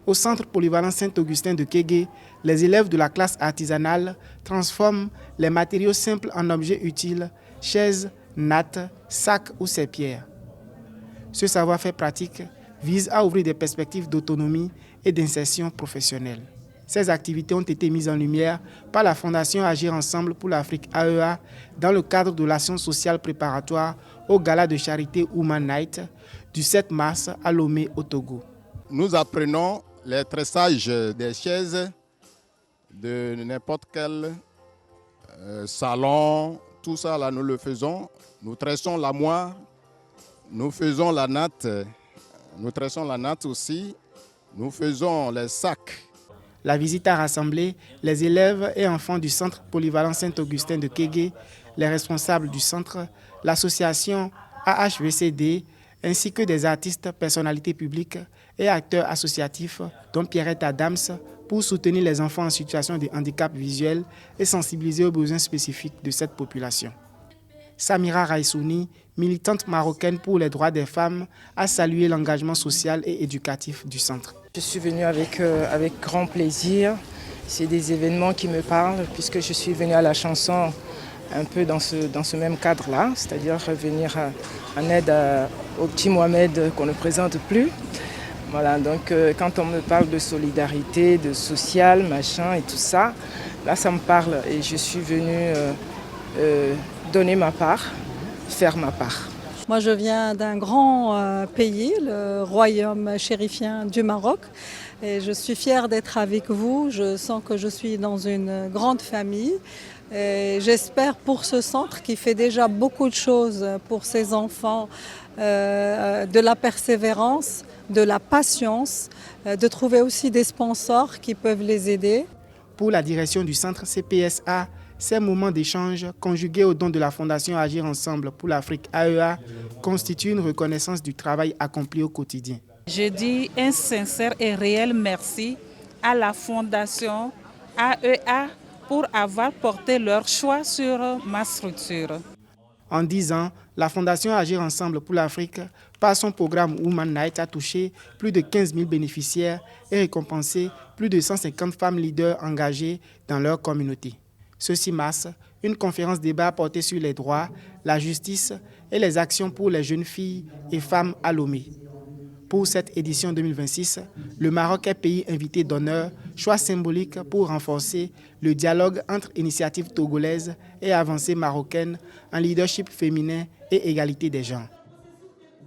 Au centre polyvalent Saint-Augustin de Kégué, les élèves de la classe artisanale transforment les matériaux simples en objets utiles, chaises, nattes, sacs ou serpillères. Ce savoir-faire pratique vise à ouvrir des perspectives d'autonomie et d'insertion professionnelle. Ces activités ont été mises en lumière par la Fondation Agir Ensemble pour l'Afrique AEA dans le cadre de l'action sociale préparatoire au gala de charité Woman Night du 7 mars à Lomé au Togo. Nous apprenons les tressages des chaises de n'importe quel salon, tout ça là nous le faisons. Nous tressons la moire, nous faisons la natte, nous tressons la natte aussi, nous faisons les sacs. La visite a rassemblé les élèves et enfants du centre polyvalent Saint-Augustin de Kégué, les responsables du centre, l'association AHVCD, ainsi que des artistes, personnalités publiques et acteurs associatifs, dont Pierrette Adams, pour soutenir les enfants en situation de handicap visuel et sensibiliser aux besoins spécifiques de cette population. Samira Raissouni, militante marocaine pour les droits des femmes, a salué l'engagement social et éducatif du centre. Je suis venue avec grand plaisir. C'est des événements qui me parlent puisque je suis venue à la chanson un peu dans ce même cadre-là, c'est-à-dire venir en aide au petit Mohamed qu'on ne présente plus. Voilà, donc quand on me parle de solidarité, de social, machin et tout ça, là ça me parle et je suis venue donner ma part, faire ma part. Moi, je viens d'un grand pays, le royaume chérifien du Maroc. Et je suis fière d'être avec vous. Je sens que je suis dans une grande famille. Et j'espère pour ce centre qui fait déjà beaucoup de choses pour ses enfants, de la persévérance, de la patience, de trouver aussi des sponsors qui peuvent les aider. Pour la direction du centre CPSA, ces moments d'échange, conjugués aux dons de la Fondation Agir Ensemble pour l'Afrique AEA, constituent une reconnaissance du travail accompli au quotidien. Je dis un sincère et réel merci à la Fondation AEA pour avoir porté leur choix sur ma structure. En 10 ans, la Fondation Agir Ensemble pour l'Afrique, par son programme Woman Night, a touché plus de 15 000 bénéficiaires et récompensé plus de 150 femmes leaders engagées dans leur communauté. Ce 6 mars, une conférence débat portée sur les droits, la justice et les actions pour les jeunes filles et femmes à Lomé. Pour cette édition 2026, le Maroc est pays invité d'honneur, choix symbolique pour renforcer le dialogue entre initiatives togolaises et avancées marocaines en leadership féminin et égalité des genres.